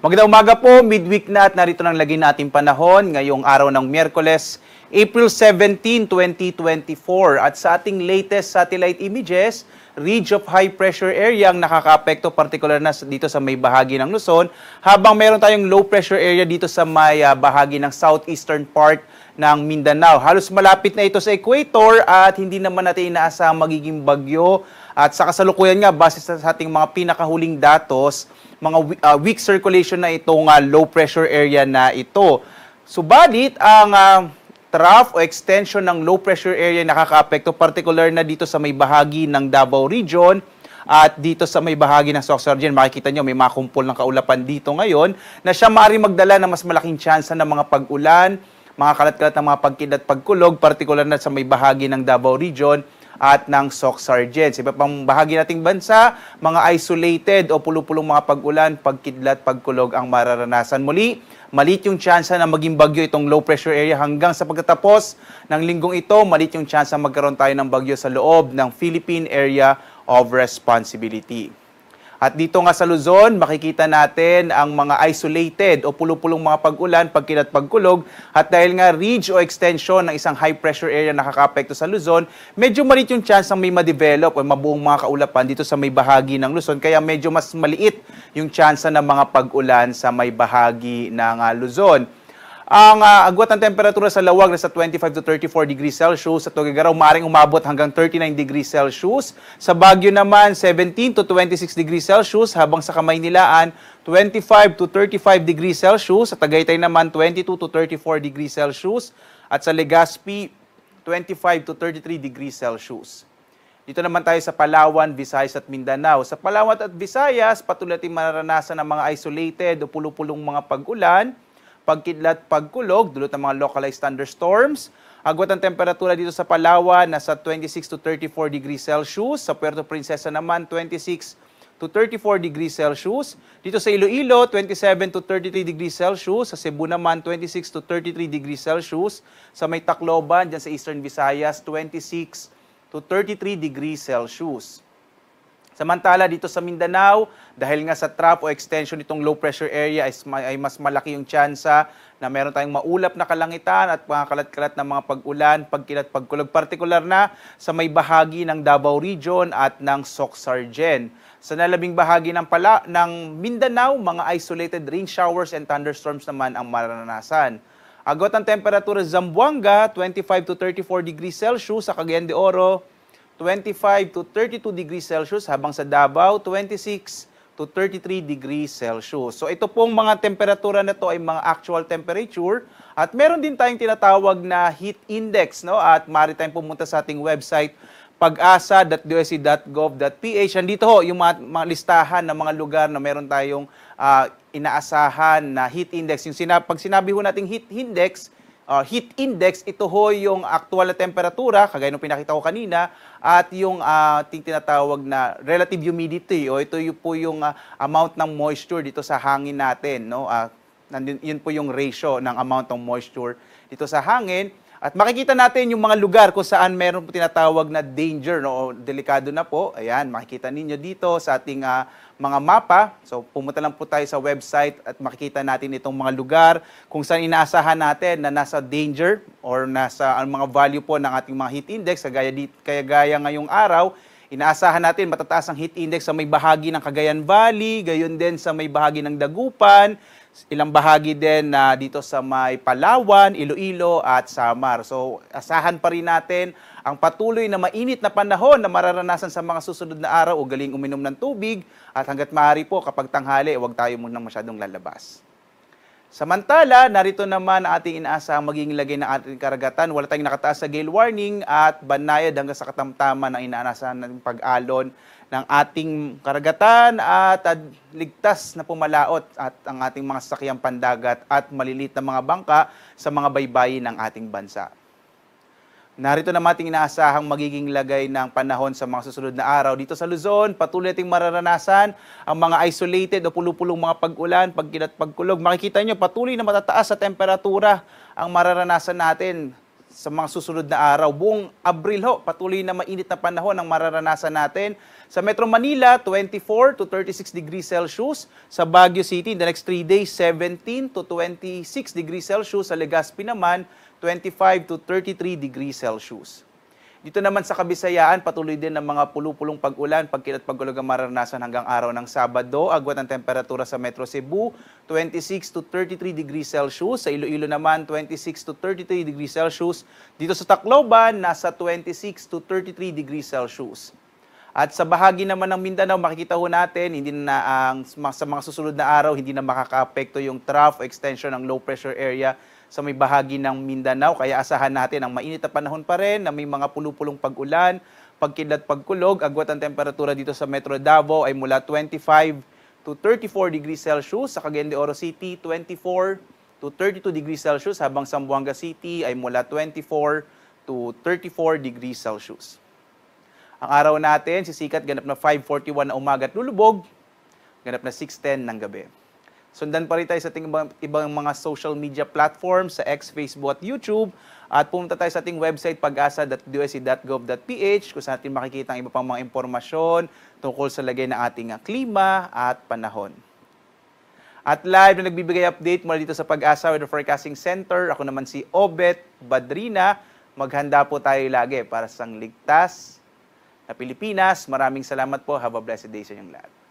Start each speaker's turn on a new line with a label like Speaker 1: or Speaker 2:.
Speaker 1: Magandang umaga po, midweek na at narito ng lagay nating panahon ngayong araw ng Miyerkules, April 17, 2024. At sa ating latest satellite images, ridge of high pressure area ang nakakaapekto partikular na dito sa may bahagi ng Luzon, habang meron tayong low pressure area dito sa may bahagi ng southeastern part ng Mindanao. Halos malapit na ito sa equator at hindi naman natin inaasahang magiging bagyo. At sa kasalukuyan nga, base sa ating mga pinakahuling datos, mga weak circulation na itong low pressure area na ito. Subalit, ang trough o extension ng low pressure area nakakaapekto particular na dito sa may bahagi ng Davao Region at dito sa may bahagi ng Sorsogon. Makikita nyo, may makumpol ng kaulapan dito ngayon na siya maaaring magdala ng mas malaking tsansa ng mga pag-ulan, mga kalat-kalat ng mga pagkid at pagkulog, particular na sa may bahagi ng Davao Region at ng Sorsogon. Sa iba pang bahagi nating bansa, mga isolated o pulo-pulong mga pag-ulan, pagkidlat, pagkulog ang mararanasan. Muli, maliit yung tsansa na maging bagyo itong low pressure area hanggang sa pagtatapos ng linggong ito, maliit yung tsansa magkaroon tayo ng bagyo sa loob ng Philippine Area of Responsibility. At dito nga sa Luzon, makikita natin ang mga isolated o pulo-pulong mga pag-ulan, pagkidlat, pagkulog. At dahil nga ridge o extension ng isang high pressure area nakakaapekto sa Luzon, medyo maliit yung chance ng may ma-develop o mabuong mga kaulapan dito sa may bahagi ng Luzon. Kaya medyo mas maliit yung chance ng mga pag-ulan sa may bahagi ng Luzon. Ang agwat ng temperatura sa Lawag na sa 25 to 34 degrees Celsius. Sa Tuguegarao, maaaring umabot hanggang 39 degrees Celsius. Sa Baguio naman, 17 to 26 degrees Celsius. Habang sa Kamaynilaan, 25 to 35 degrees Celsius. Sa Tagaytay naman, 22 to 34 degrees Celsius. At sa Legazpi, 25 to 33 degrees Celsius. Dito naman tayo sa Palawan, Visayas at Mindanao. Sa Palawan at Visayas, patuloy natin mararanasan ng mga isolated o pulo-pulong mga pag-ulan, pagkidlat, pagkulog, dulot ng mga localized thunderstorms. Agwat ang temperatura dito sa Palawan, nasa 26 to 34 degrees Celsius. Sa Puerto Princesa naman, 26 to 34 degrees Celsius. Dito sa Iloilo, 27 to 33 degrees Celsius. Sa Cebu naman, 26 to 33 degrees Celsius. Sa may Tacloban, dyan sa Eastern Visayas, 26 to 33 degrees Celsius. Samantala dito sa Mindanao, dahil nga sa trough o extension nitong low pressure area ay mas malaki yung tsansa na meron tayong maulap na kalangitan at mga kalat-kalat na mga pag-ulan, pagkilat, pagkulog, partikular na sa may bahagi ng Davao Region at ng Sorsogon. Sa nalabing bahagi ng Mindanao, mga isolated rain showers and thunderstorms naman ang mararanasan. Agwat ang temperatura sa Zamboanga, 25 to 34 degrees Celsius. Sa Cagayan de Oro, 25 to 32 degrees Celsius, habang sa Davao, 26 to 33 degrees Celsius. So ito pong mga temperatura na to ay mga actual temperature at meron din tayong tinatawag na heat index, no? At maaari tayong pumunta sa ating website pag-asa.dosc.gov.ph. Andito ho yung mga listahan ng mga lugar na meron tayong inaasahan na heat index. Pag sinabi ho nating heat index, ito ho yung actual na temperatura, kagaya nung pinakita ko kanina, at yung tinatawag na relative humidity, o ito po yung amount ng moisture dito sa hangin natin, no? Yun po yung ratio ng amount ng moisture dito sa hangin. At makikita natin yung mga lugar kung saan meron po tinatawag na danger, no? O delikado na po. Ayan, makikita ninyo dito sa ating mga mapa. So, pumunta lang po tayo sa website at makikita natin itong mga lugar kung saan inaasahan natin na nasa danger or nasa mga value po ng ating mga heat index. Kaya gaya ngayong araw, inaasahan natin matataas ang heat index sa may bahagi ng Cagayan Valley, gayon din sa may bahagi ng Dagupan, ilang bahagi din na dito sa may Palawan, Iloilo at Samar. So, asahan pa rin natin ang patuloy na mainit na panahon na mararanasan sa mga susunod na araw. Ugaling uminom ng tubig at hanggat maaari po kapag tanghali, huwag tayo munang masyadong lalabas. Samantala, narito naman ang ating inaasahang magiging lagay ng ating karagatan. Wala tayong nakataas sa gale warning at banayad hanggang sa katamtaman ng inaasahan ng pag-alon ng ating karagatan at ligtas na pumalaot at ang ating mga sasakyang pandagat at malilit na mga bangka sa mga baybayin ng ating bansa. Narito naman ating inaasahang magiging lagay ng panahon sa mga susunod na araw. Dito sa Luzon, patuloy nating mararanasan ang mga isolated o pulo-pulong mga pag-ulan, pagkilat, pagkulog. Makikita nyo, patuloy na matataas sa temperatura ang mararanasan natin sa mga susunod na araw. Buong Abril ho, patuloy na mainit na panahon ang mararanasan natin. Sa Metro Manila, 24 to 36 degrees Celsius. Sa Baguio City, in the next 3 days, 17 to 26 degrees Celsius. Sa Legazpi naman, 25 to 33 degrees Celsius. Dito naman sa Kabisayaan, patuloy din ng mga pulupulong pag-ulan, pagkilat pag-ulog ang mararanasan hanggang araw ng Sabado. Agwat ang temperatura sa Metro Cebu, 26 to 33 degrees Celsius. Sa Iloilo naman, 26 to 33 degrees Celsius. Dito sa Tacloban, nasa 26 to 33 degrees Celsius. At sa bahagi naman ng Mindanao, makikita ho natin, hindi na sa mga susunod na araw, hindi na makakaapekto yung trough o extension ng low pressure area sa may bahagi ng Mindanao. Kaya asahan natin ang mainit na panahon pa rin na may mga pulupulong pag-ulan, pagkidlat, pagkulog. Agwat ang temperatura dito sa Metro Davao ay mula 25 to 34 degrees Celsius. Sa Cagayan de Oro City, 24 to 32 degrees Celsius. Habang sa Zamboanga City ay mula 24 to 34 degrees Celsius. Ang araw natin, sisikat ganap na 5:41 na umaga at lulubog, ganap na 6:10 ng gabi. Sundan pa rin tayo sa ating ibang mga social media platforms sa X, Facebook at YouTube. At pumunta tayo sa ating website pag-asa.dosc.gov.ph kung saan natin makikita ang iba pang mga impormasyon tungkol sa lagay ng ating klima at panahon. At live na nagbibigay update mula dito sa Pag-asa Weather Forecasting Center. Ako naman si Obet Badrina. Maghanda po tayo lagi para sa ligtas na Pilipinas. Maraming salamat po. Have a blessed day sa inyong lahat.